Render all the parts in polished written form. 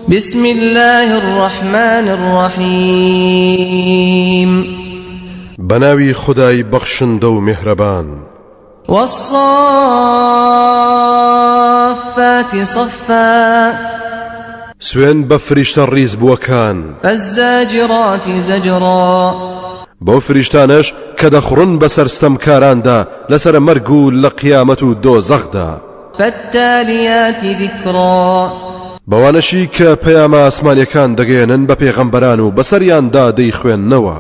بسم الله الرحمن الرحيم بناوي خداي بخشندو مهربان والصافات صفا سوين بفرشت الريز بوكان فالزاجرات زجرا بو فرشتانش كدخرن بسر استمكاران دا لسر مرقو لقيامتو دو زغدا فالتاليات ذكرا بوانشي كبياما اسمانيكان دقينن بپیغمبرانو بسريان دا دي خوين نوا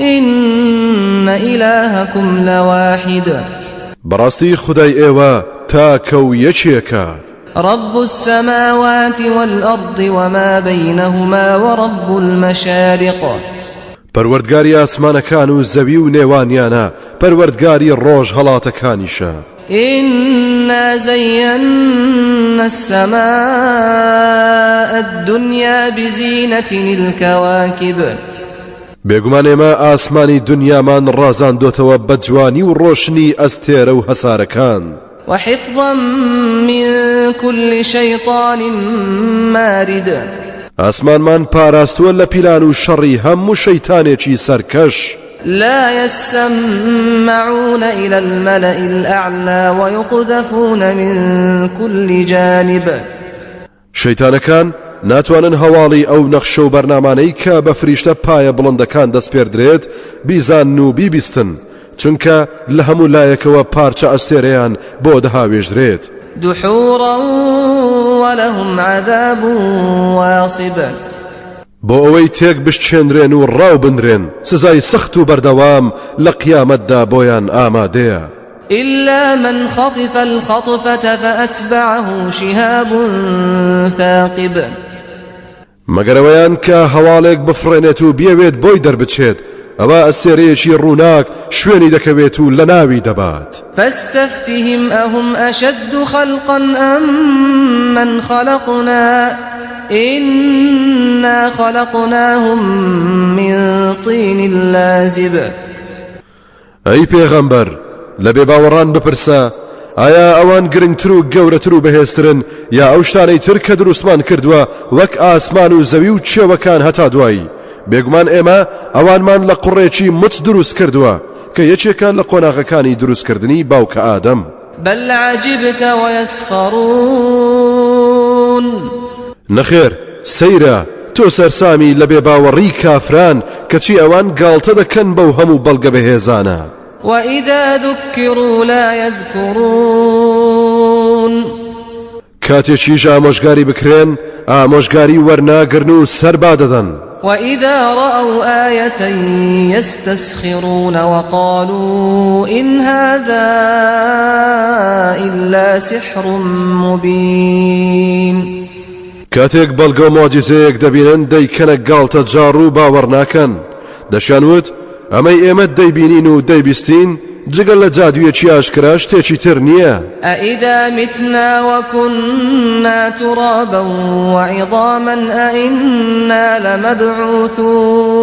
إن إلهكم لواحد براستي خداي ايوا تاكو يچيكا رب السماوات والأرض وما بينهما ورب المشارق پروردگاری آسمانەکان و زەوی و نێوانیانە پەروەردگاری ڕۆژ هەڵاتەکانیشە إنا زينا السماء الدنيا بزينة الكواكب بێگومان ئێمە ئاسمانی دنیامان ڕازاندۆتەوە بە جوانی و ڕۆشنی ئەستێرە و هەسارەکان وحفظا من كل شيطان مارد ئاسمانمان پاراستووە لە پیلان و شەڕی هەموو شەیتانێکی سەرکەش لا يسمعون إلى الملأ الأعلى ويقذفون من كل جانب شەیتانەکان ناتوانن هەواڵی ئەو نەخشە و بەرنامانەی کە بە فریشتە پایە بڵندەکان دەستپێردرێت بیزان و بیبیستن چونکە لە هەموو لایەکەوە پارچە ئەستێرەیان بۆ دەهاوێژرێت دحورا ولهم عذاب واصب بۆ ئەوەی تێک بشتێنرێن و ڕاو بنرێن سزای سەخت و بەردەوام لە قیامەتدا بۆیان ئامادەیە إلا من خطف الخطفة فأتبعه شهاب ثاقب مەگەرەوەیان کە هەواڵێک بفڕێنێت و بیەوێت بۆی دەربچێت ئەوە ئەستێرەیەکی ڕووناک شوێنی دەکەوێت و لەناوی دەبات فاستفتهم أهم أشد خلقا أم من خلقنا إنا خلقناهم من طين لازب ئەی پێغەمبەر لە بێباوەڕان بپرسە ئایا ئەوان گرنگتر و گەورەتر و بەهێزترن یا ئەو شتانەی تر کە دروستمان کردووە وەک ئاسمان و زەوی و چێوەکان هەتا دوایی بێگومان ئێمە ئەوانمان لە قوڕێکی مچ دروست کردووە کە یەکێکە لە قۆناغەکانی دروستکردنی باوکە ئادەم بل عجبت ويسخرون نەخێر سەیرە تۆ سەرسامی لە بێباوەڕی کافران کەچی ئەوان گاڵتە دەکەن بەو هەموو بەڵگە بەهێزانە وإذا ذكروا لا يذكرون کاتێکیش ئامۆژگاری بکرێن ئامۆژگاری وەرناگرن و سەربا دەدەن وإذا رأوا آية يستسخرون وقالوا إن هذا إلا سحر مبين کاتێک بەڵگە و مۆجیزەیەک دەبینن دەیکەنە گاڵتە جاڕ و باوەڕ ناکەن دەشانوت ئەمەی ئێمە دەیبینین و دەیبیستین جگەل لە جادوویەکی ئاشکرا شتێکی تر نییە أإذا متنا وكنا ترابا وعظاما أإنا لمبعوثون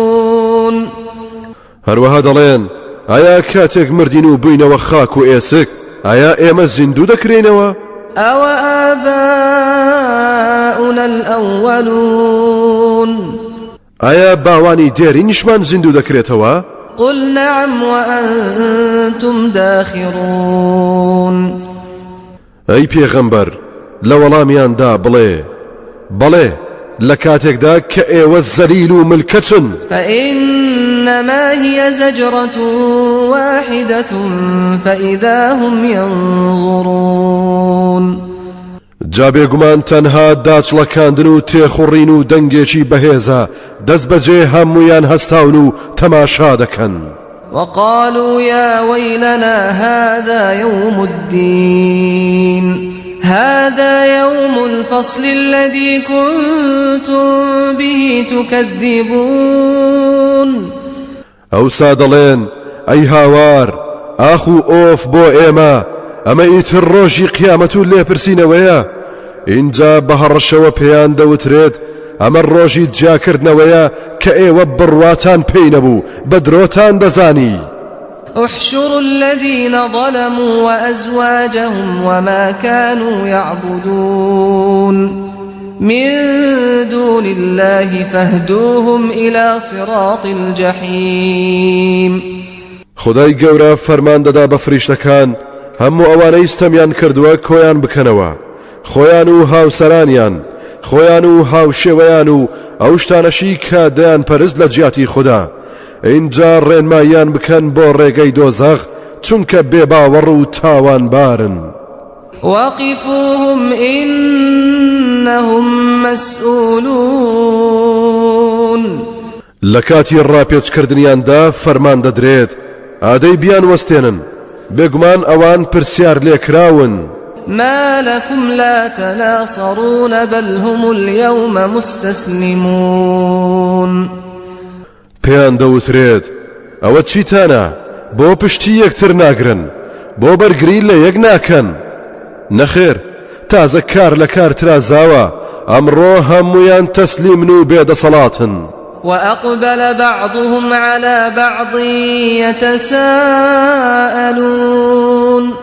هەروەها دەڵێن ئایا کاتێک مردین و بووینەوە خاک و ئێسک ئایا ئێمە زیندوو دەکرێنەوە أو آباؤنا الأولون ئایا باوانی دێرینیشمان زیندوو دەکرێتەوە قل نعم وأنتم داخرون ئەی پێغەمبەر لە وەڵامیاندا بڵێ لە کاتێکدا کە ئێوە زەلیل و ملکەچن فإنما هي زجرة واحدة فإذا هم ينظرون جا بێگومان تەنها داچڵەکاندن و تێخوڕین و دەنگێکی بەهێزە دەست بەجێ هەمویان هەستاون و تەماشا دەکەن وقالوا يا ويلنا هذا يوم الدين هذا يوم الفصل الذي كنتم به تكذبون ئەوسا دەڵێن ئەی هاوار ئاخ و ئۆف بۆ ئێمە ئەمە ئیتر ڕۆژی قیامەت و لێپرسینەوەیە اینجا بە هەڕەشەوە پێیان دەوترێت ئەمە ڕۆژی جیاکردنەوەیە کە ئێوە بڕواتان پێی نەبوو بە درۆتان دەزانی احشروا الذين ظلموا وأزواجهم وما كانوا يعبدون من دون الله فاهدوهم إلى صراط الجحيم. خدای گەورە فەرمان دەدا بە فریشتەکان هەموو ئەوانەی ستەمیان کردووە کۆیان بکەنەوە، خۆیان و هاوسەرانیان، خۆیان و هاوشێوەیان و ئەو شتانەشی کە دەیان پەرست لە جیاتی خوددا، اینجا ڕێنماییان بکەن بۆ ڕێگەی دۆزەخ چونکە بێباوەڕ و تاوانبارن. وقفوهم إنهم مسؤولون. لەکاتی ڕاپێچکردنیاندا فەرمان دەدرێت ئادەی بیان وەستێنن، بێگومان ئەوان پرسیار لێکراون. ما لكم لا تناصرون بل هم اليوم مستسلمون. پێیان دەوترێت ئەوە چیتانە بۆ پشتی یەکتر ناگرن، بۆ بەرگری لە یەک ناکەن. نەخێر، تازە کار لە کار ترازاوە، ئەمڕۆ هەمویان تەسلیمن و بێدەسەڵاتن. وأقبل بعضهم على بعض يتساءلون.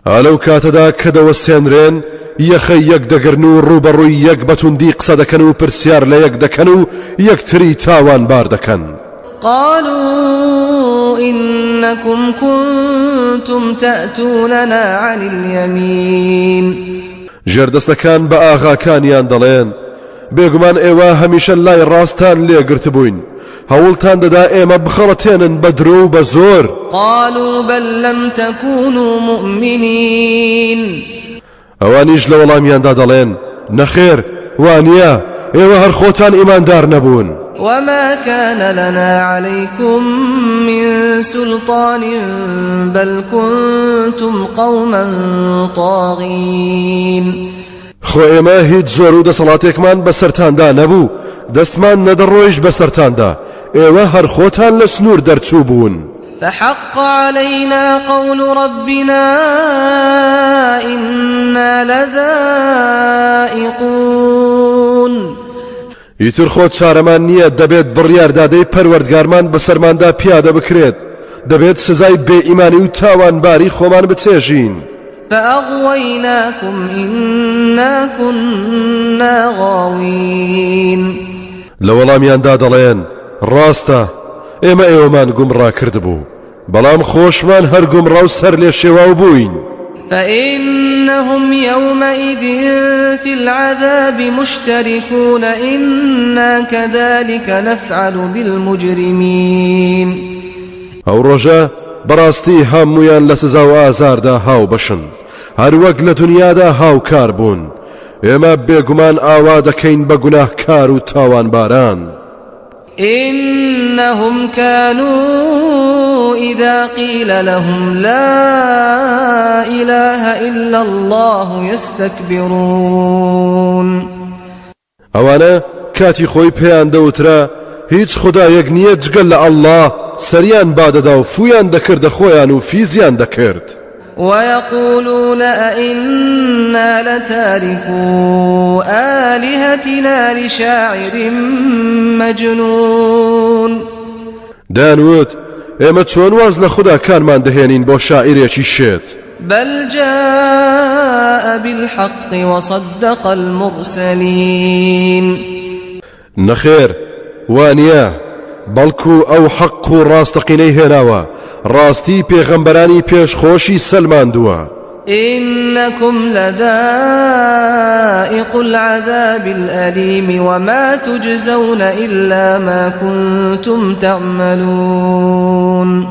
ئالەو کاتەدا کە دەوەستێنرێن یەخەی یەک دەگرن و ڕوبەڕووی یەک بەتوندی قسە دەکەن و پرسیار لە یەک دەکەن و یەکتری تاوانبار دەکەن. قالوا إنكم كنتم تأتوننا عن اليمين. ژێردەستەکان بە ئاغاکانیان دەڵێن بێگومان ئێوە هەمیشە لای ڕاستان لێگرت بووین، هەوڵتان دەدا ئێمە بخەڵەتێنن بە درۆ و بە زۆر. قالوا بل لم تكونوا مؤمنين. ئەوانیش لە وەڵامیاندا دەڵێن نەخێر، وانییە ئێوە هەر خۆتان ئیماندار نەبوون. وما كان لنا عليكم من سلطان بل كنتم قوما طاغين. خۆ ئێمە هیچ زۆر و دەسەڵاتێکمان بەسەرتاندا نەبوو، دەستمان نەدەڕۆیش بەسەرتاندا، ئێوە هەر خۆتان لە سنوور دەرچوو بوون. فحق علينا قول ربنا إنا لذائقون. ئیتر خۆ چارەمان نییە، دەبێت بڕیاردادەی پەروەردگارمان بەسەرماندا پیادە بکرێت، دەبێت سزای بێئیمانی و تاوانباری خۆمان بچێژین. فأغويناكم إنا كنا غاوين. لە وەڵامیاندا دەڵێن ڕاستە ئێمە ئێوەمان گومڕا کردبوو، بەڵام خۆشمان هەر گومڕا و سەر لێ شێواو بووین. فإنهم يومئذ في العذاب مشتركون إنا كذلك نفعل بالمجرمين. ئەو ڕۆژە بەڕاستی هەمویان لە سزا و ئازاردا هاو بەشن، هەر وەک لە دنیادا هاوکار بوون، ئێمە بێگومان ئاوا دەکەین بە گوناهکار و تاوانباران. إنهم كانوا إذا قيل لهم لا إله إلا الله يستكبرون. ئەوانە کاتی خۆی پێیان دەوترا هیچ خودایەک نییە جگەل لە ئەڵڵا، سەریان بادەدا و فویان دەکردە خۆیان و فیزیان دەکرد. ويقولون أئنا لتاركو آلهتنا لشاعر مجنون. دانوت ئێمە چۆن واز لە خوداکانمان دەهێنین بۆ شاعیرێکی شێت. بل جاء بالحق وصدق المرسلين. نەخێر، وانییە بەڵکو ئەو حەق و ڕاستەقینەی هێناوە، ڕاستی پێغەمبەرانی پێشخۆشی سەلماندووە. إنكم لذائق العذاب الأليم وما تجزون إلا ما كنتم تعملون.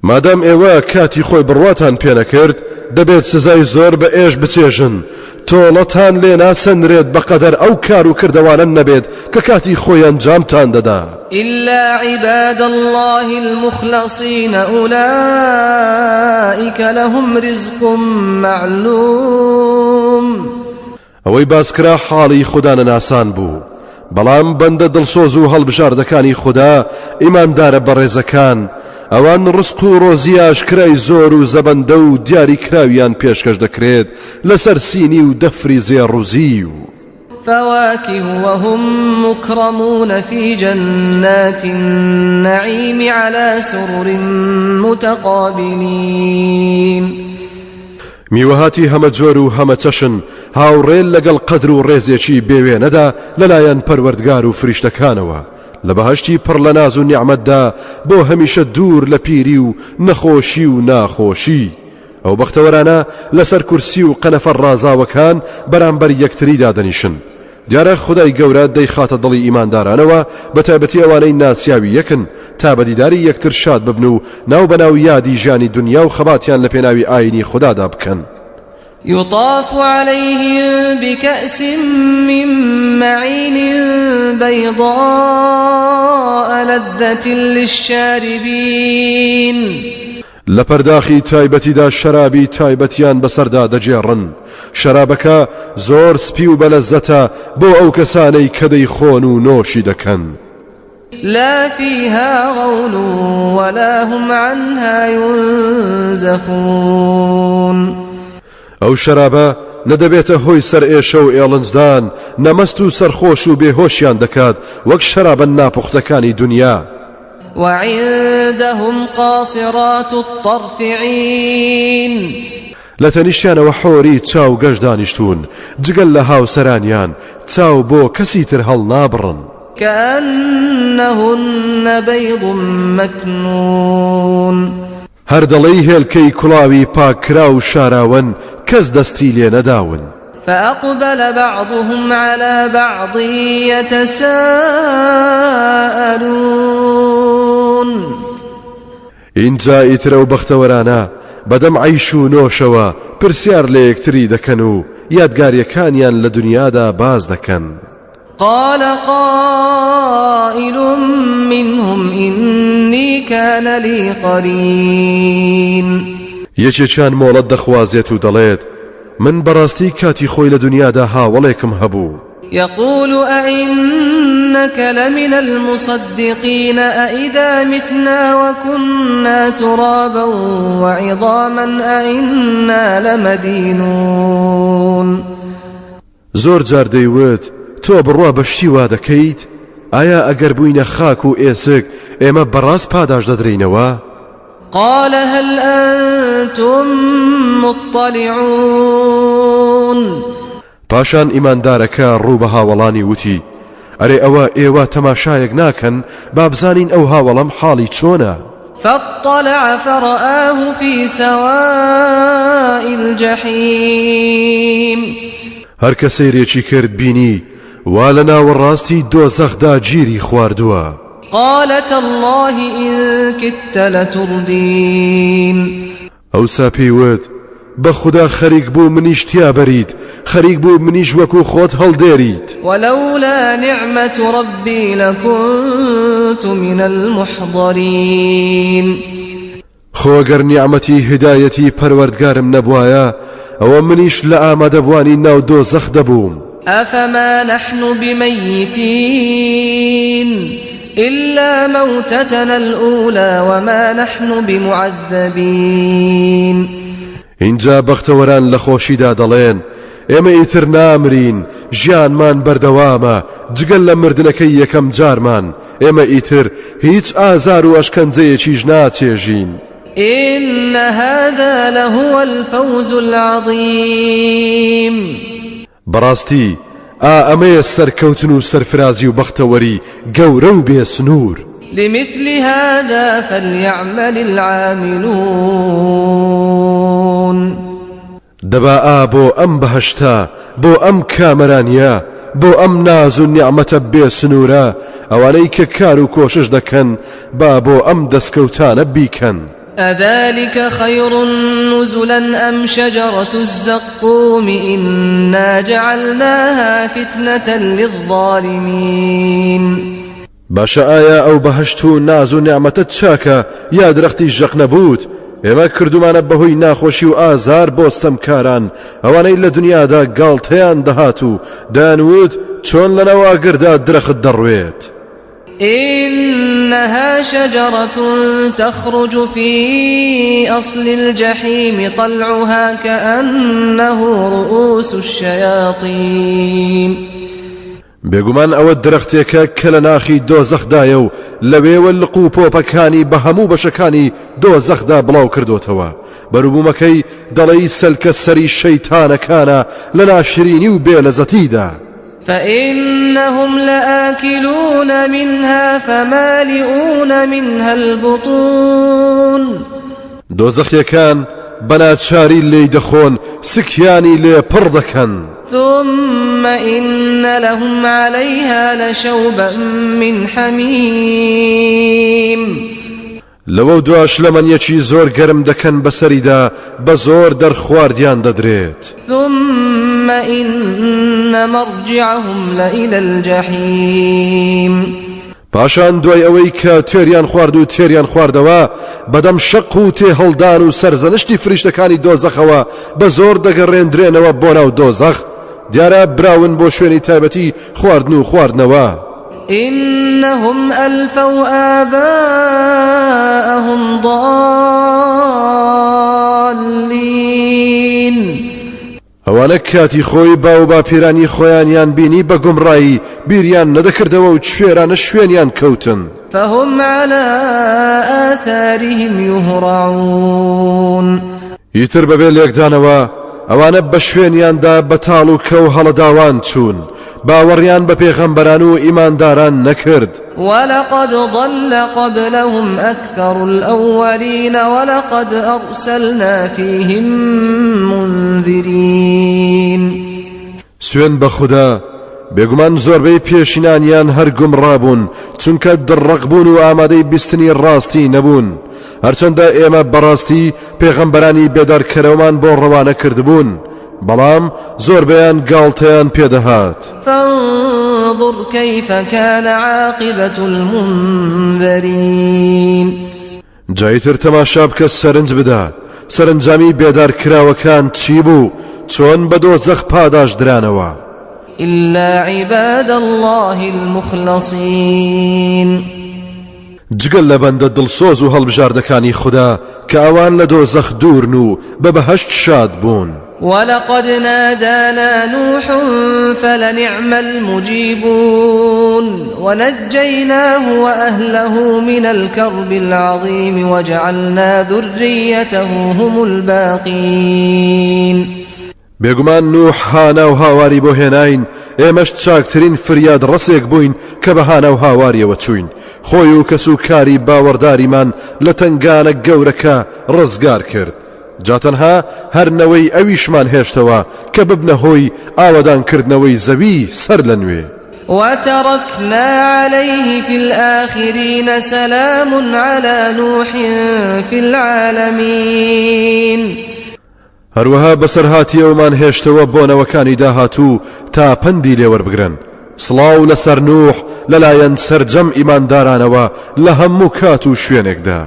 مادام ئێوە کاتی خۆی بڕواتان پێ نەکرد دەبێت سزای زۆر بە ئێش بچێژن، تۆڵەتان لێ ناسەنرێت بەقەدەر ئەو کار و کردەوانە نەبێت کە کاتی خۆی ئەنجامتان دەدا. إلا عباد الله المخلصين أولئك لهم رزق معلوم. ئەوەی باسکرا حاڵی خوددانە ناسان بوو، بەڵام بەندە دڵسۆز و هەڵبژاردەکانی خوددا ئیماندارە بەڕێزەکان، ئەوان ڕزق و ڕۆزی ئاشکرای زۆر و زەبەندە و دیاری کراویان پێشکەش دەکرێت لەسەر سینی و دەفری زێڕوزی و فواكه وهم مكرمون في جنات النعيم على سرر متقابلين. میوەهاتی هەمە جۆر و هەمە چەشن هاوڕێل لەگەڵ قەدر و ڕێزێکی بێوێنەدا لەلایەن پەروەردگار و فریشتەکانەوە لە بەهەشتی پڕ لە ناز و نیعمەتدا بۆ هەمیشە دوور لە پیری و نەخۆشی و ناخۆشی ئەو بەختەوەرانە لەسەر کورسی و قەنەفە ڕازاوەکان بەرامبەر یەکتریدا دەنیشن دیارە خودای گەورە دەیخاتە دڵی ئیماندارانەوە بە تایبەتی ئەوانەی ناسیاوی یەکن تا بەدیداری یەکتر شاد ببن و ناو بەناو یادی ژیانی دنیا و خەباتیان لە پێناوی ئاینی خودادا بکەن يطاف عليهم بكأس من معين بيضاء لذة للشاربين لپرداخی تایبەتیدا شەرابی تایبەتیان بەسەردا دەجێڕن شەرابەکە زۆر سپی و بەلەزەتە بۆ ئەو کەسانەی کە دەیخۆن و نۆشی دەکەن لا فيها غول ولا هم عنها ينزفون ئەو شەرابە نەدەبێتە هۆی سەر ئێشە و ئێڵنجدان نەمەست و سەرخۆش و بێهۆشیان دەکات وەک شەرابە ناپوختەکانی دنیا وعندهم قاصرات الطرف عين لەتەنیشتیانەوە حۆری چاو گەش دانیشتون جگەل لە هاوسەرانیان چاو بۆ کەسی تر هەڵ نابڕن كأنهن بيض مكنون هەر دەڵێی هێلکەی کوڵاوی پاکرا و شاراون کەس دەستی لێ نەداون فأقبل بعضهم على بعض يتساءلون اینجا ئیترە و بەختەوەرانە بەدەم عەیش و نۆشەوە پرسیار لە یەکتری دەکەن و یادگاریەکانیان لە دنیادا باز دەکەن قال قائل منهم إني كان لي قرين یەکێکیان مۆڵەت دەخوازێت و دەڵێت من بەڕاستی کاتی خۆی لە دنیادا هاوڵێکم هەبوو يقول أئنك لمن المصدقين أئذا متنا وكنا ترابا وعظاما أئنا لمدينون زۆر جار دەیوت تۆ بڕوا بەشتی وا دەکەیت ئایا ئەگەر بووینە خاک و ئێسک ئێمە بەڕاست پاداش دەدرێینەوە قال هل أنتم مطلعون پاشان ئیماندارەکە ڕوو بە هاوڵانی وتی ئەرێ ئەوە ئێوە تەماشایەک ناکەن با بزانین ئەو هاوڵەم حاڵی چۆنە فاطلع فرآه في سواء الجحيم هەر کە سەیرێکی کرد بینی وا لە ناوەڕاستی دۆزەخدا گیری خواردووە قال تالله إن كدت لتردين ئەوسا پێیوت بە خوددا خەریک بوو منیش تیا بەریت خەریک بوو منیش وەکو خۆت هەڵدێریت ولولا نعمة ربي لكنت من المحضرين خۆگەر نیعمەتی هدایەتی پەروەردگارم نەبوایە ئەوە منیش لە ئامادەبوانی ناو دۆزەخ دەبووم أفما نحن بميتين إلا موتتنا الأولى وما نحن بمعذبين اینجا بەختەوەران لە خۆشیدا دەڵێن ئێمە ئیتر نامرین ژیانمان بەردەوامە جگەل لە مردنەکەی یەکەم جارمان ئێمە ئیتر هیچ ئازار و ئەشکەنجەیەکیش ناچێژین إن هذا لهو الفوز العظيم بەڕاستی ئەمەیە سەرکەوتن و سەرفرازی و بەختەوەری گەورە و بێسنوور لمثل هذا فليعمل العاملون دەبا بۆ ئەم بەهەشتا بۆ ئەم کامەرانیە بۆ ئەم ناز و نیعمەتە بێسنوورە ئەوانەی کە کار و کۆشش دەکەن با بۆ ئەم دەستکەوتانە بیکەن أذلك خير نزلا أم شجرة الزقوم إنا جعلناها فتنة للظالمين باشە ئایا ئەو بەهەشت و ناز و نیعمەتە چاکە یا درەختی ژەق نەبوت ئێمە کردومانە بەهۆی ناخۆشی و ئازار بۆستەمکاران ئەوانەی لە دنیادا گاڵتەیان دەهات و دانوت چۆن لەنەوە گردا درەخت دەڕوێت إنها شجرة تخرج في أصل الجحيم طلعها كأنه رؤوس الشياطين بێگومان ئەوە درەختێکە کە لە ناخی دۆزەخدایە و لەوێوە لق و پۆپەکانی بە هەموو بەشەکانی دۆزەخدا بڵاو کردوتەوە بەروبوومەکەی دەڵێی سەلکە سەری شەیتانەکانە لە ناشرینی و بێلەزەتیدا فإنهم لآكلون منها فمالئون منها البطون دۆزەخیەکان بەناچاری لێی دەخۆن سکیانی لێ پڕ دەکەن ثم إن لهم عليها لشوبا من حميم لەوە دواش لە مەنیەکی زۆر گەرم دەکەن بەسەریدا بە زۆر دەرخواردیان دەدرێت ثم إن مرجعهم لإلى الجحيم پاشان دوای ئەوەی کە تێریان خوارد و تێریان خواردەوە بەدەم شەق و تێ هەڵدان و سەرزەنشتی فریشتەکانی دۆزەخەوە بە زۆر دەگەڕێندرێنەوە بۆ ناو دۆزەخ دیارە براون بۆ شوێنی تایبەتی خواردن و خواردنەوە إنهم ألفوا آباءهم ضالين ئەوانە کاتی خۆی باو باپیرانی خۆیانیان بینی بە گومڕایی بیریان نەدەکردەوە و شوێرانە شوێنیان کەوتن فهم على آثارهم يهرعون ئیتر بەبێ لێکدانەوە ئەوانە بە شوێنیاندا بەتاڵ و کەو هەڵەداوان چوون باوەڕیان بە پێغەمبەران و ئیمانداران نەکرد ولقد ضل قبلهم أكثر الأولين ولقد أرسلنا فيهم منذرين سوێن بە خوددا بێگومان زۆربەی پێشینانیان هەر گومڕابوون چونکە دڕەقبوون و ئامادەی بیستنی ڕاستی نەبوون هەرچەندە ئێمە بەڕاستی پێغەمبەرانی بێدارکەرەوەمان بۆ ڕەوانە کردبوون بەڵام زۆربەیان گاڵتەیان پێدەهات فانظر كيف كان عاقبة المنذرين جایتر تەماشا بکە سەرنج بدە سەرنجامی بێدارکراوەکان چی بوو چۆن بە دۆزەخ پاداش درانەوە إلا عباد الله المخلصين جگەل لە بەندە دڵسۆز و هەڵبژاردەکانی خوددا کە ئەوان لە دۆزەخ دوورن و بە بەهەشت شاد بوون ولقد نادانا نوح فلنعم المجيبون ونجيناه وأهله من الكرب العظيم وجعلنا ذريته هم الباقين بێگومان نوح هانا و هاواری بۆ هێناین ئێمەش چاکترین فریاد ڕسێک بووین کە بە هانا و هاواریەوە چوین خۆی و کەس و کاری باوەڕداریمان لە تنگانە گەورەکە ڕزگار کرد جاتەنها هەرنەوەی ئەویشمان هێشتەوە کە ببنە هۆی ئاوەدانکردنەوەی زەوی سەر لە نوێ وتركنا عليه في الآخرين سلام على نوح في العالمين هەروەها بەسەرهاتیەوەمان هێشتەوە بۆنەوەکانی داهاتوو تا پەندی لێوەربگرن سڵاو لەسەر نوح لەلایەن سەرجەم ئیماندارانەوە لە هەموو کات و شوێنێکدا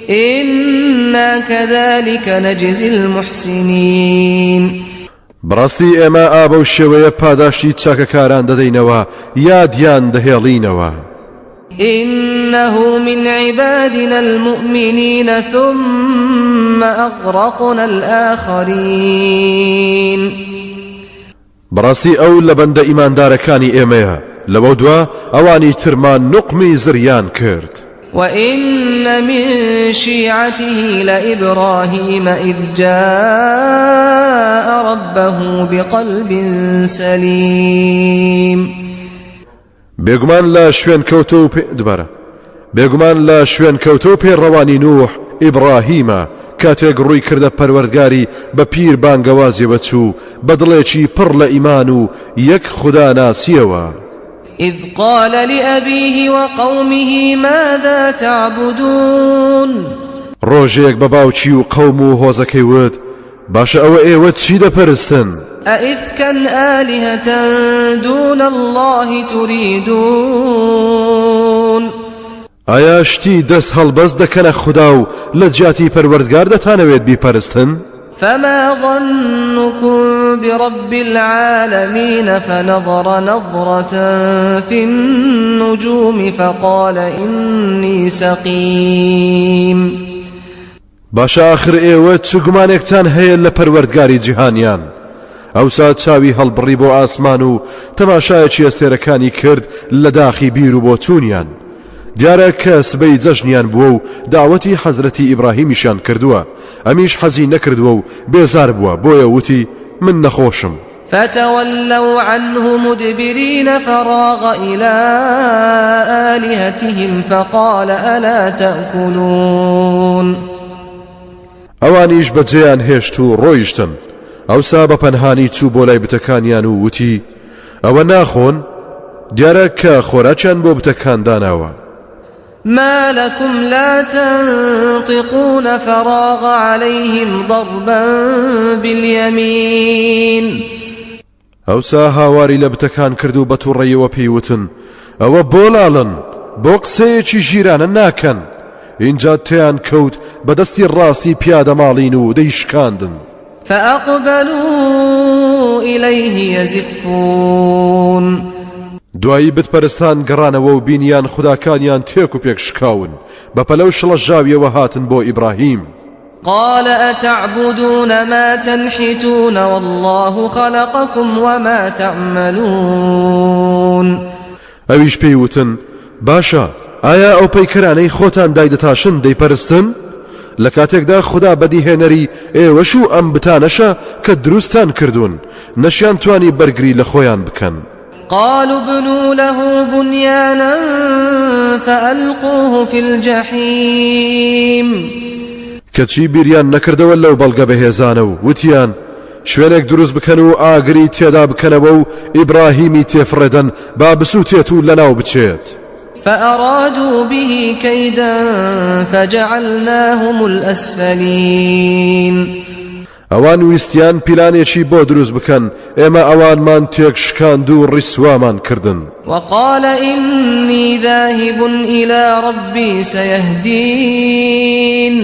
إنا كذلك نجزي المحسنين بەڕاستی ئێمە ئابە و شێوەیە پاداشتی چاکەکاران دەدەینەوە یادیان دەهێڵینەوە إنه من عبادنا المؤمنين ثم أغرقنا الآخرين بەڕاستی ئەو لە بەندە ئیماندارەکانی ئێمەیە لەوە دووە ئەوانی ترمان نوقمی زریان کرد وإن من شيعته لإبراهيم إذ جاء ربه بقلب سليم بێگومان لە شوێن کەوتە و پێڕەوانی نوح ئیبراهیمە کاتێک ڕووی کردە پەروەردگاری بە پیر بانگەوازیەوە چوو بە دڵێکی پڕ لە ئیمان و یەک خوددا ناسیەوە إذ قال لأبيه وقومه ماذا تعبدون ڕۆژێک بە باوکی و قەوم و هۆزەکەی وت باشە ئەوە ئێوە چی دەپەرستن أئفكا آلهة دون الله تريدون ئایا شتی دەست هەڵبەست دەکەنە خوددا و لە جیاتی پەروەردگار دەتانەوێت بیپەرستن فما ظنكم برب العالمين فنظر نظرة في النجوم فقال إني سقيم باشە آخر ئێوە چ گومانێکتان هەیە لە پەروەردگاری جیهانیان ئەوسا چاوی هەڵبڕی بۆ ئاسمان و تەماشایەکی ئەستێرەکانی کرد لە داخی بیر و بۆ چوونیان. دیارە کە سبەی جەژنیان بووە و داوەتی حەزرەتی ئیبراهیمیشیان کردووە، ئەمیش حەزی نەکردووە و بێزار بووە، بۆیە وتی من نەخۆشم. فتولوا عنه مدبرين فراغ إلى آلهتهم فقال ألا تأكلون. ئەوانیش بەجێیان هێشت و ڕۆیشتن. ئەوسا بە پەنهانی چوو بۆ لای بتەکانیان و وتی ئەوە ناخۆن؟ دیارە کە خۆراکیان بۆ بتەکان داناوە. ما لكم لا تنطقون فراغ عليهم ضربا باليمين. ئەوسا هاواری لە بتەکان کرد و بە تووڕێیەوە پێیوتن ئەوە بۆلاڵن، بۆ قسەیەکی ژیرانە ناکەن. اینجا تیان کەوت بەدەستی ڕاستی پیادەماڵین و دەیشکاندن. فأقبلوا إليه يزفون. دوایی بتپەرستان گەڕانەوە و بینیان خوداکانیان تێک و پێک شکاون، بە پەلەو شڵەژاویەوە هاتن بۆ ئیبراهیم. قال أتعبدون ما تنحتون والله خلقكم وما تعملون. ئەویش پێیوتن باشە، ئایا ئەو پەیکەرانەی خۆتان دایدەتاشن دەیپەرستن؟ لە کاتێکدا خوددا بەدیهێنەری ئێوەش و ئەم بتانەشە کە دروستان کردوون، نەشیان توانی بەرگری لە خۆیان بکەن. قالوا ابنوا له بنيانا فألقوه في الجحيم. کەچی بیریان نەکردەوە لەو بەڵگە بەهێزانە و وتیان شوێنێک دروست بکەن و ئاگری تێدا بکەنەوە و ئیبراهیمی تێفڕێدەن با بسووتێت و لەناو بچێت. فأرادوا به كيدا فجعلناهم الأسفلين. ئەوان ویستیان پیلانێکی بۆ دروست بکەن، ئێمە ئەوانمان تێک شکاند و ڕیسوامان کردن. وقال إني ذاهب إلى ربي سيهدين.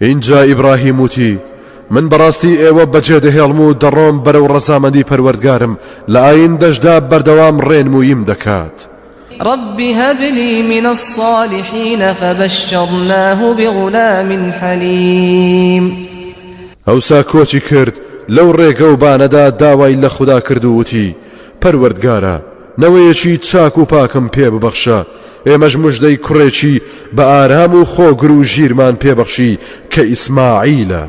اینجا ئیبراهیم وتی من بەڕاستی ئێوە بەجێ دەهێڵم و دەڕۆم بەرەو ڕەزامەندی پەروەردگارم، لە ئایندەشدا بەردەوام ڕێنموویم دەکات. رب هب لي من الصالحين فبشرناه بغلام حليم. ئەوسا کۆچی کرد لەو ڕێگە و بانەدا داوای لە خوددا کرد و وتی پەروەردگارە نەوەیەکی چاک و پاکم پێ ببەخشە، ئێمەش موژدەی کوڕێکی بە ئارام و خۆگر و ژیرمان پێبەخشی کە ئیسماعیلە.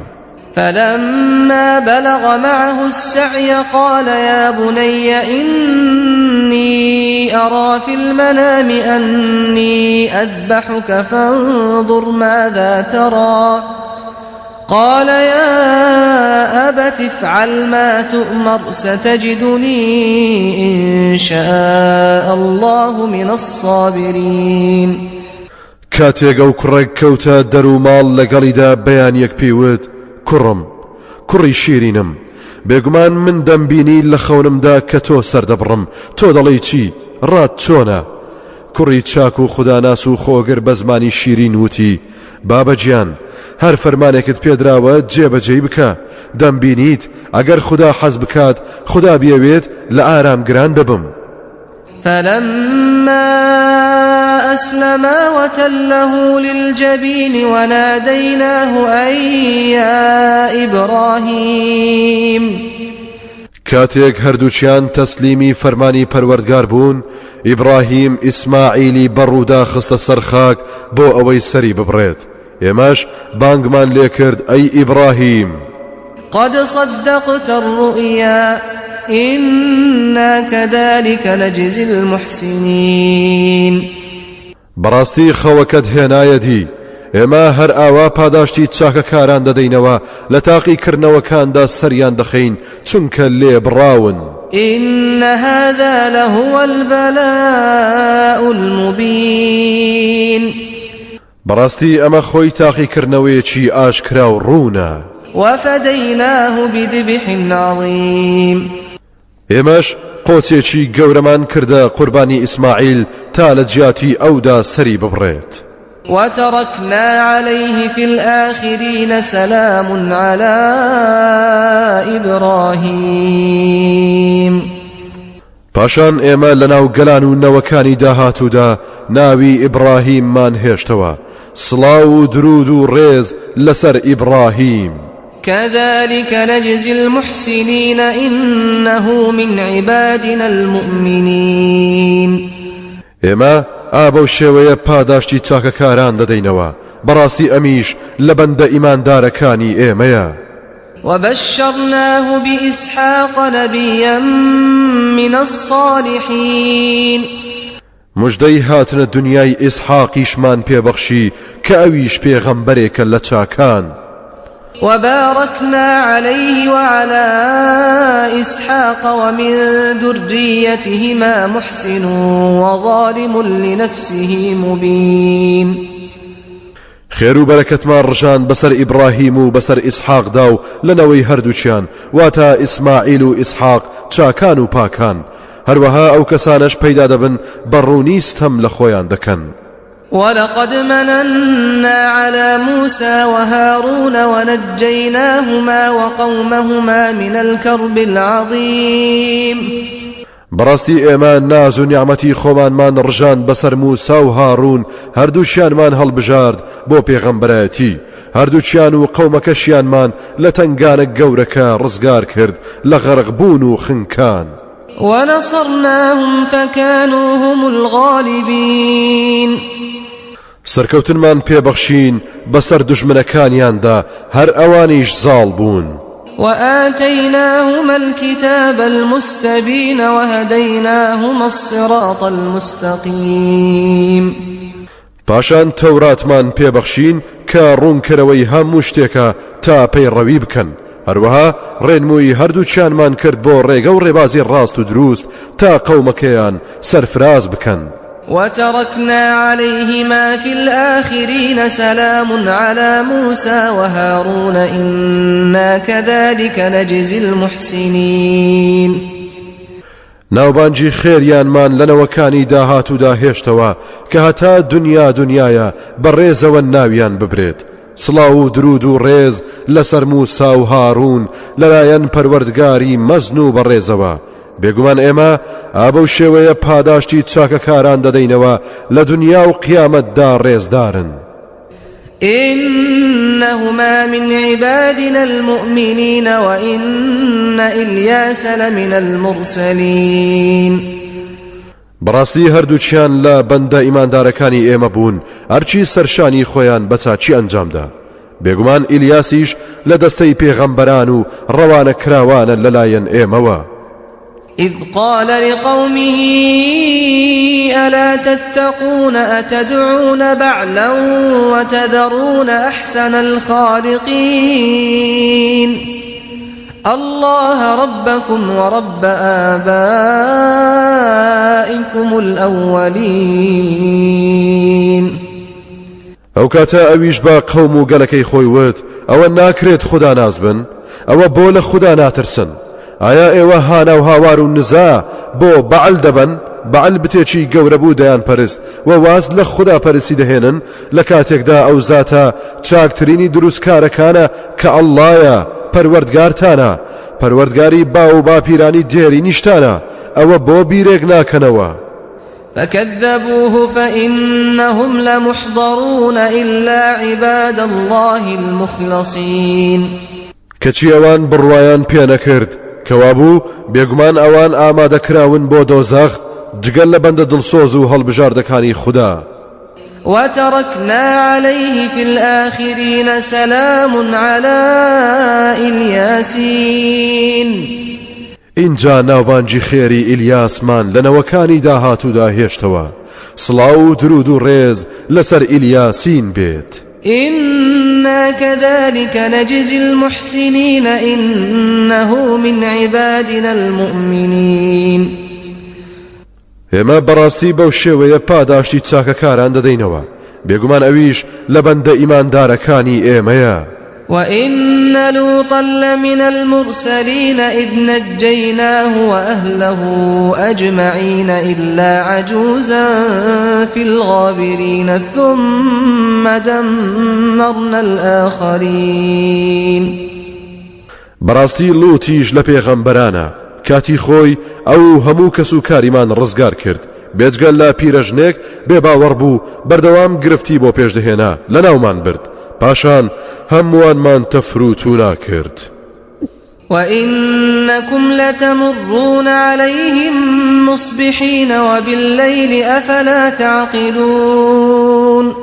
فلما بلغ معه السعي قال يا بني إني أرى في المنام أني أذبحك فانظر ماذا ترى. قال يا أبت افعل ما تؤمر ستجدني إن شاء الله من الصابرين. کاتێک ئەو کوڕێک کەوتە دەروماڵ لەگەڵیدا بەیانیەک پێیوت کوڕم، کوڕی شیرینم، بێگومان من دەمبینی لە خەونمدا کە تۆ سەردەبڕم، تۆ دەڵێی چی؟ ڕات چۆنە؟ کوڕی چاک و خوداناس و خۆگر بە زمانی شیرین وتی بابەجیان هەر فەرمانێکت پێدراوە جێبەجێی بکە، دەمبینیت ئەگەر خوددا حەز بکات خوددا بیەوێت لە ئارامگران دەبم. فلما أسلما وتله للجبين وناديناه أن يا إبراهيم. کاتێک هەردووچیان تەسلیمی فەرمانی پەروەردگار بوون، ئیبراهیم ئیسماعیلی بەڕوودا خستە سەر خاک بۆ ئەوەی سەری ببڕێت. ئێمەش بانگمان لێ کرد ئەی ئیبراهیم قد صدقت الرؤيا إنا كذلك نجزي المحسنين. بەڕاستی خەوەکەت هێنایەتی، ئێمە هەر ئاوا پاداشتی چاکەکاران دەدەینەوە، لە تاقیکردنەوەکاندا سەریان دەخەین چونکە لێ بڕاون. إن هذا لهو البلاء المبين. بەڕاستی ئەمە خۆی تاقیکردنەوەیەکی ئاشکرا و ڕوونە. وفديناه بذبح عظيم. ئێمەش قۆچێکی گەورەمان کردە قوربانی ئیسماعیل تا لە جیاتی ئەودا سەری ببڕێت. وتركنا عليه في الآخرين سلام على إبراهيم. پاشان ئێمە لەناو گەلان و نەوەکانی داهاتوودا ناوی ئیبراهیممان هێشتەوە، سڵاو و درود و ڕێز لەسەر ئیبراهیم. كذلك نجزي المحسنين إنه من عبادنا المؤمنين ئێمە ئابەو شێوەیە پاداشتی چاکەکاران دەدەینەوە بەڕاستی ئەمیش لە بەندە ئیماندارەکانی ئێمەیە وبشرناه بإسحاق نبيا من الصالحين مژدەی هاتنە دنیای ئیسحاقیشمان پێبەخشی کە ئەویش پێغەمبەرێکە لە چاکان وباركنا عليه وعلى إسحاق ومن ذريتهما محسن وظالم لنفسه مبين خێر و بەرەکەتمان ڕژان بەسەر ئیبراهیم و بەسەر ئیسحاقدا و لەنەوەی هەردووچیان واتە ئیسماعیل و ئیسحاق چاکان و پاکان هەروەها ئەو کەسانەش پەیدا دەبن بەڕوونیستەم لە خۆیان دەکەن ولقد مننا على موسى وهارون ونجيناهما وقومهما من الكرب العظيم بەڕاستی ئێمە ناز و نیعمەتی خۆمانمان ڕژان بەسەر موسا و هاڕون هەردووچیانمان هەڵبژارد بۆ پێغەمبەرەتی هەردووچیان و قەومەکەشیانمان لە تنگانە گەورەکە ڕزگار کرد لە غەرقبوون و خنکان ونصرناهم فكانوا هم الغالبين سەرکەوتنمان پێبەخشین بەسەر دوژمنەکانیاندا هەر ئەوانیش زاڵ بوون وآتيناهما الكتاب المستبين وهديناهما الصراط المستقيم پاشان تەوراتمان پێبەخشین کە ڕوونکەرەوەی هەموو شتێکە تا پەیڕەوی بکەن هەروەها ڕێنمووی هەردووچیانمان کرد بۆ ڕێگە و ڕێبازی ڕاست و دروست تا قەومەکەیان سەرفراز بکەن وتركنا عليهما في الآخرين سلام على موسى وهارون إنا كذلك نجزي المحسنين ناوبانجی خێریانمان لەنەوەکانی داهاتوودا هێشتەوە کە هەتا دنیایە بەڕێزەوە ناویان ببرێت سڵاو و درود و ڕێز لەسەر موسا و هاڕون لەلایەن پەروەردگاری مەزن و بەڕێزەوە بێگومان ئێمە ئابەو شێوەیە پاداشتی چاکەکاران دەدەینەوە لە دنیا و قیامەتدا ڕێزدارن إنهما من عبادنا المؤمنين وإن إلياس لمن المرسلين بەڕاستی هەردووچیان لە بەندە ئیماندارەکانی ئێمە بوون هەرچی سەرشانی خۆیان بە چاچی ئەنجامدا بێگومان ئیلیاسیش لە دەستەی پێغەمبەران و ڕەوانە کراوانە لەلایەن ئێمەوە إذ قال لقومه ألا تتقون أتدعون بعلا وتذرون أحسن الخالقين الله ربكم ورب آبائكم الأولين ئەو کاتە ئەویش بە قەوم و گەلەکەی خۆی وت ئەوە ناکرێت خوددا ناز بن ئەوە بۆ لە خوددا ناترسن ئایا ئێوە هانا و هاوار و نزا بۆ بەعل دەبن بەعل بتێکی گەورە بوو دەیان پەرست و واز لە خوددا پەرستی دەهێنن لە کاتێکدا ئەو زاتە چاکترینی دروستکارەکانە کە ئەڵڵایە پەروەردگارتانە پەروەردگاری با و باپیرانی دێری نیشتانە ئەوە بۆ بیرێک ناکەنەوە فكذبوه فإنهم لمحضرون إلا عباد الله المخلصين کەچی ئەوان بڕوایان پێ نەکرد کەوابوو بێگومان ئەوان ئامادەکراون بۆ دۆزەخ جگەل لە بەندە دڵسۆز و هەڵبژاردەکانی خوددا وتركنا عليه في الآخرين سلام على إلياسين اینجا ناوبانجی خێری ئیلیاسمان لەنەوەکانی داهاتوودا هێشتەوە سڵاو و درود و ڕێز لەسەر ئیلیاسین بێت إنا كذلك نجزي المحسنين إنه من عبادنا المؤمنين ئێمە بەڕاستی بەو شێوەیە پاداشتی چاکەکاران دەدەینەوە بێگومان ئەویش لە بەندە ئیماندارەکانی ئێمەیە وإن لوطا لمن المرسلين إذ نجيناه وأهله أجمعين إلا عجوزا في الغابرين ثم دمرنا الآخرين بەڕاستی لوتیش لە پێغەمبەرانە کاتی خۆی ئەو هەموو کەس و کاریمان ڕزگار کرد بێجگەل لە پیرەژنێک بێباوەڕ بوو بەردەوام گرفتی بۆ پێشدەهێنا لە ناومان برد پاشان هەمووانمان تەفروتونا کرد. وإنكم لتمرون عليهم مصبحين وبالليل أفلا تعقلون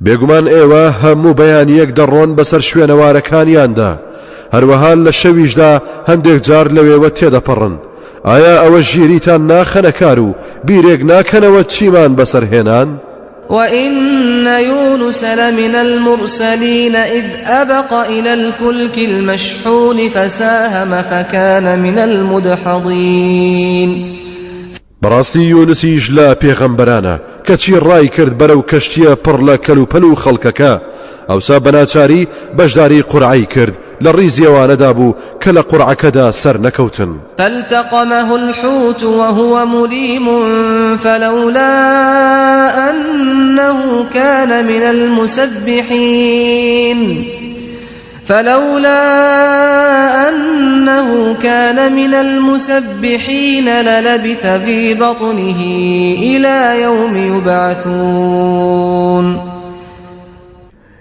بێگومان ئێوە هەموو بەیان یەک دەڕۆن بەسەر شوێنەوارەکانیاندا هەروەها لە شەویشدا هەندێک جار لەوێوە تێدەپەڕن. ئایا ئەوە ژیریتان ناخەنە کار و بیرێک ناکەنەوە چیمان بەسەرهێنان؟ وإن يونس لمن المرسلين إذ أبق إلى الفلك المشحون فساهم فكان من المدحضين بەڕاستی یونسیش لە پێغەمبەرانە کەچی ڕای کرد بەرەو کەشتیە پڕ لە کەلوپەل و خەڵکەکە ئەوسا بەناچاری بەشداری قورعی کرد لە ڕیزیەوانەدا بوو کە لە قورعەکەدا سەر نەکەوتن. فالتقمه الحوت وهو مليم فلولا أنه كان من المسبحين للبث في بطنه إلى يوم يبعثون.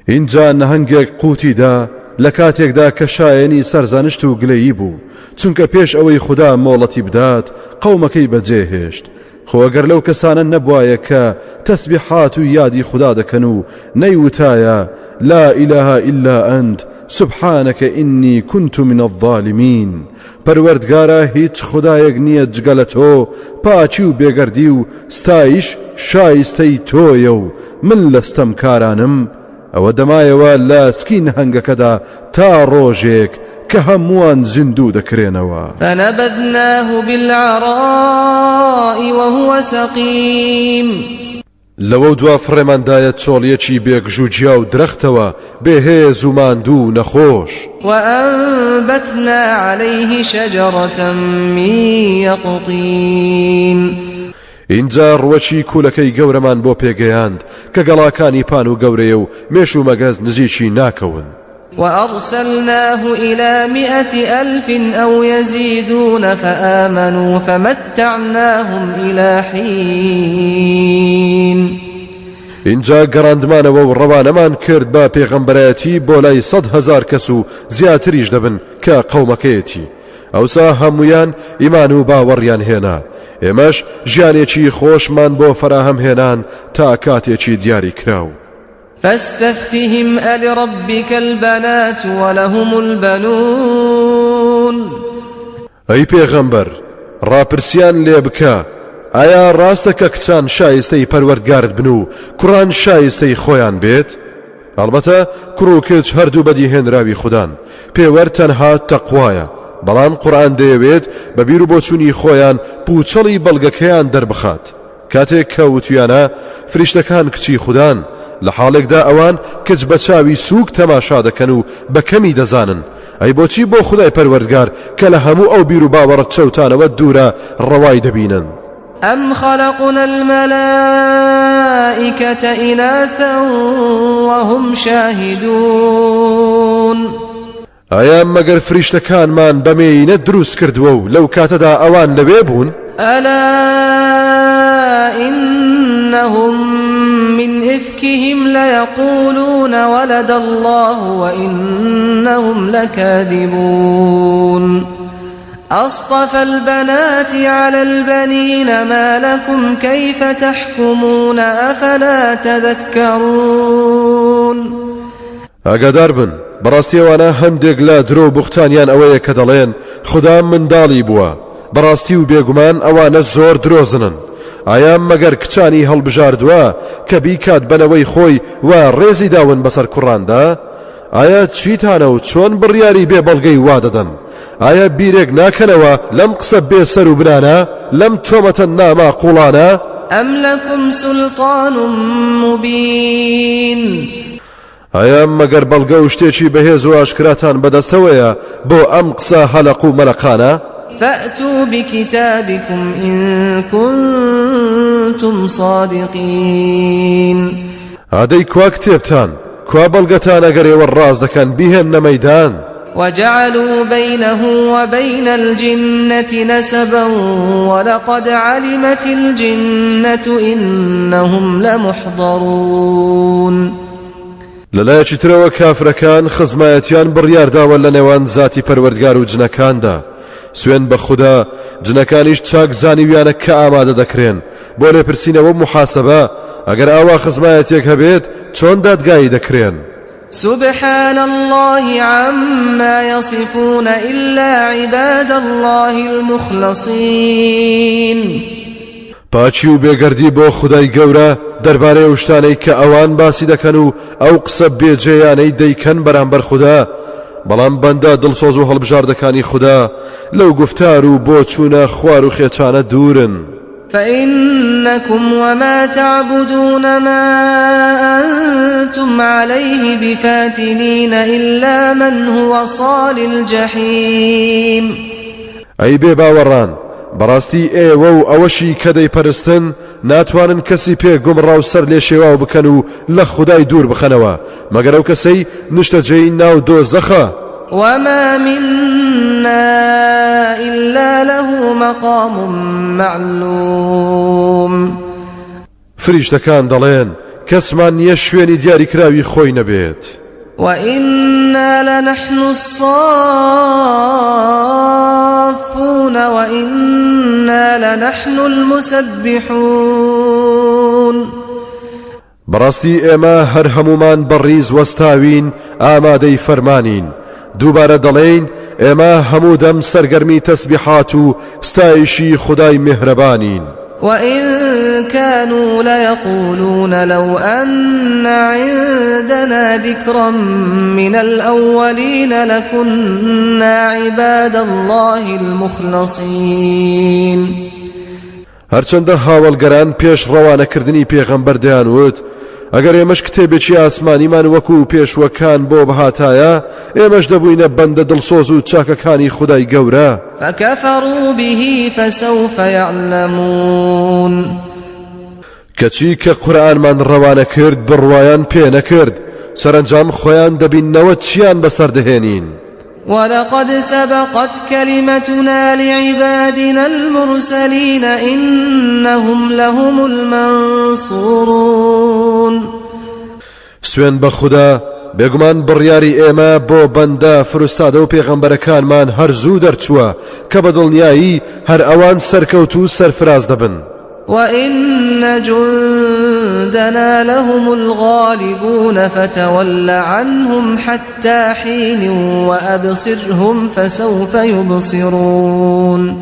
اینجا نەهەنگێک قوتیدا لە کاتێکدا کە شایەنی سەرزانشت و گلەیی بوو چونکە پێش ئەوەی خوددا مۆڵەتی بدات قەومەکەی بەجێهێشت. خۆگەر لەو کەسانە نەبوایە کە تەسبیحات و یادی خوددا دەکەن و نەیوتایە لا إله إلا أنت سبحانك إني كنت من الظالمين. پەروەردگارە هیچ خودایەک نییە جگە لە تۆ پاچی و بێگەردی و ستایش شایستەی تۆیە و من لەستەم کارانم. ئەوە دەمایەوە لە سکی نەهەنگەکەدا تا ڕۆژێک کە هەمووان زیندوو دەکرێنەوە. فنبذناه بالعراء وهو سقيم. لەوە دوا فڕێماندایە چۆڵیەکی بێگژوجیا و درەختەوە بێهێز و ماندوو نەخۆش. وأنبتنا عليه شجرة من يقطين. اینجا ڕوەچی کوولەکەی گەورەمان بۆ پێگەیاند کە گەڵاکانی پان و گەورەیە و مێش و مەگەز نزیکی ناکەون. وأرسلناه إلى 100,000 أو يزيدون فآمنوا فمتعناهم إلى حين. اینجا گەڕاندمانەوە و ڕەوانەمان کرد بە پێغەمبەرەتی بۆ لای 100,000 کەس و زیاتریش دەبن کە قەومەکەیەتی. ئەوسا هەمویان ئیمان و باوەڕیان هێنا. ئێمەش ژیانێکی خۆشمان بۆ فەراهەم هێنان تا کاتێکی دیاری کراو. فاستفتهم ألربك البنات ولهم البنون. ئەی پێغەمبەر ڕاپرسیان لێ بکە ئایا ڕاستە کە کچان شایستەی پەروەردگارت بن و کوڕان شایستەی خۆیان بێت؟ ئەلبەتە کوڕ و کچ هەردوو بەدیهێنراوی خوددان پێوەر تەنها تەقوایە بەڵام قورئان دەیەوێت بە بیر و بۆچوونی خۆیان پوچەڵی بەڵگەکەیان دەربخات. کاتێک کە وتویانە فریشتەکان کچی خوددان لە حاڵێکدا ئەوان کچ بە چاوی سووک تەماشا دەکەن و بە کەمی دەزانن. ئەی بۆچی بۆ خودای پەروەردگار کە لە هەموو ئەو بیر و باوەڕەت چەوتانەوە دوورە ڕەوای دەبینن؟ أم خلقنا الملائكة إناثا وهم شاهدون. ئایا مەگەر فریشتەکانمان بەمێینە دروست کردووە و لەو کاتەدا ئەوان لەوێ بوون؟ ألا إنهم من إفكهم ليقولون ولد الله وإنهم لكاذبون. أصطفى البنات على البنين ما لكم كيف تحكمون أفلا تذكرون. ئاگادار بن بەڕاستیەوانە هەندێک لە درۆ بوختانیان ئەوەیە کە دەڵێن خوددا منداڵی بووە. بەڕاستی و بێگومان ئەوانە زۆر درۆزنن. ئایا مەگەر کچانی هەڵبژاردووە کە بیکات بنەوەی خۆی و ڕێزی داون بەسەر کوڕاندا؟ ئایا چیتانە و چۆن بڕیاری بێ بەڵگەی وا دەدەن؟ ئایا بیرێک ناکەنەوە لەم قسە بێسەر و بنانە لەم تۆمەتە ناماقوڵانە؟ أم لكم سلطان مبين. ئایا مەگەر بەڵگە و شتێکی بەهێز و ئاشکراتان بەدەستەوەیە بۆ ئەم قسە هەلق و مەلەقانە؟ فأتوا بكتابكم إن كنتم صادقين. ئادەی کوا کتێبتان کوا بەڵگەتان ئەگەر ئێوە ڕاست دەکەن بیهێننە مەیدان. وجعلوا بينه وبين الجنة نسبا ولقد علمت الجنة إنهم لمحضرون. لەلایەکی ترەوە کافرەکان خزمایەتیان بڕیارداوە لە نێوان زاتی پەروەردگار و جنەکاندا. سوێن بە خوددا جنەکانیش چاک زانیویانە کە ئامادە دەکرێن بۆ لێپرسینەوە محاسبە ئەگەر ئاوا خزمایەتێک هەبێت چۆن دادگایی دەکرێن. سبحان الله عما يصفون إلا عباد الله المخلصين. پاچی و بێگەردی بۆ خودای گەورە دەربارەی ئەو شتانەی کە ئەوان باسی دەکەن و ئەو قسە بێجێیانەی دەیکەن بەرامبەر خوددا، بەڵام بەندە دڵسۆز و هەڵبژاردەکانی خوددا لەو گفتار و بۆ چوونە خوار و خێچانە دوورن. فإنكم وما تعبدون ما أنتم عليه بفاتنين إلا من هو صال الجحيم. ئەی بێ باوەڕان، بەڕاستی ئێوە و ئەوەشی کە دەیپەرستن ناتوانن کەسی پێ گومڕا و سەر لێ شێواو بکەن و لە خودای دوور بخەنەوە مەگەر ئەو کەسەی نیشتەجێی ناو دۆزەخە. وما منا إلا له مقام معلوم. فریشتەکان دەڵێن کەسمان نییە شوێنی دیاریکراوی خۆی نەبێت. وإنا لنحن الصافون وإنا لنحن المسبحون. بەڕاستی ئێمە هەر هەمومان بەڕیز وەستاوین ئامادەی فەرمانین. دووبارە دەڵێین ئێمە هەموو دەم سەرگەرمی تەسبیحات و ستایشی خودای میهرەبانین. وإن كانوا ليقولون لو أن عندنا ذكرا من الأولين لكنا عباد الله المخلصين. هەرچەندە هاوڵگەران پێش ڕەوانەکردنی پێغەمبەر دەیانوت ئەگەر ئێمەش کتێبێکی ئاسمانیمان وەکو پێشوەکان بۆ بەهاتایە ئێمەش دەبووینە بەندە دڵسۆز و چاکەکانی خودای گەورە. فكفروا به فسوف يعلمون. کەچی کە قورئانمان ڕەوانە کرد بڕوایان پێ نەکرد سەرنجام خۆیان دەبینەوە چیان بەسەردەهێنین. ولقد سبقت كلمتنا لعبادنا المرسلين إنهم لهم المنصورون. سوێن بە خوددا بێگومان بڕیاری ئێمە بۆ بەندە فرستادە و پێغەمبەرەکانمان هەر زوو دەرچووە کە بە دڵنیایی هەر ئەوان سەرکەوت و سەرفراز دەبن. وإن جندنا لهم الغالبون فتول عنهم حتى حين وأبصرهم فسوف يبصرون.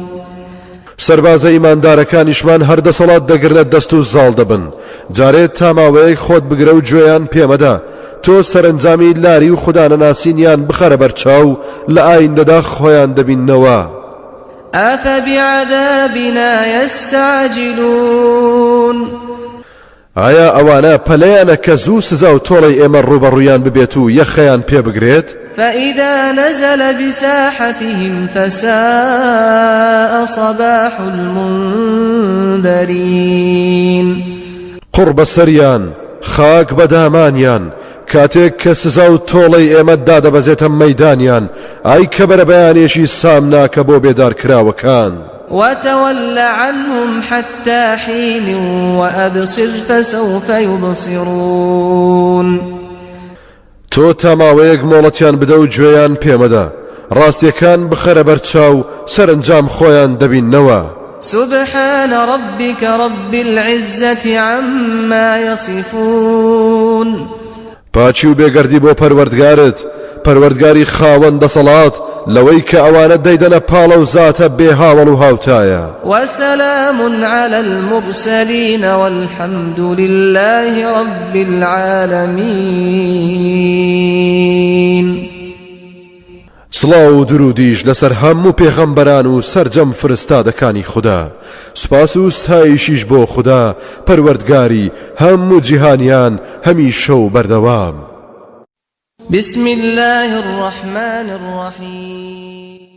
سربازە ئیماندارەکانیشمان هەر دەسەڵات دەگرنە دەست و زاڵ دەبن. جارێت تا ماوەیەک خۆت بگرە و گوێیان پێمەدا تۆ سەرنجامی لاری و خودانەناسینیان بخەرە بەرچاو لە ئایندەدا خۆیان دەبینەوە. أفبعذابنا يستعجلون. ئایا ئەوانە پەلەیانە کە زوو سزا و تۆڵەی ئێمە ڕوبەڕوویان ببێت و یەخەیان پێ بگرێت؟ فإذا نزل بساحتهم فساء صباح المنذرين. قڕ بەسەریان خاک بەدامانیان کاتێک کە سزا و تۆڵەی ئێمە دادەبەزێتە مەیدانیان ئای کە بەرەبەیانێکی سام ناکە بۆ بێدارکراوەکان. وتول عنهم حتى حين وأبصر فسوف يبصرون. تۆ تا ماوەیەک مۆڵەتیان بدە و گوێیان پێمەدا ڕاستیەکان بخەرە بەرچاو سەرنجام خۆیان دەبینەوە. سبحان ربك رب العزة عما يصفون. پاچی و بێگەردی بۆ پەروەردگارت پەروەردگاری خاوەن دەسەڵات لەوەی کە ئەوانە دەیدەنە پاڵە و زاتە بێ هاوڵ و هاوتایە. وسلام على المرسلين والحمد لله رب العالمين. سڵاو و درودیش لەسەر هەموو پێغەمبەران و سەرجەم فرستادەکانی خوددا. سوپاس و ستایشیش بۆ خوددا پەروەردگاری هەموو جیهانیان هەمیشە و بەردەوام. بسم الله الرحمن الرحيم.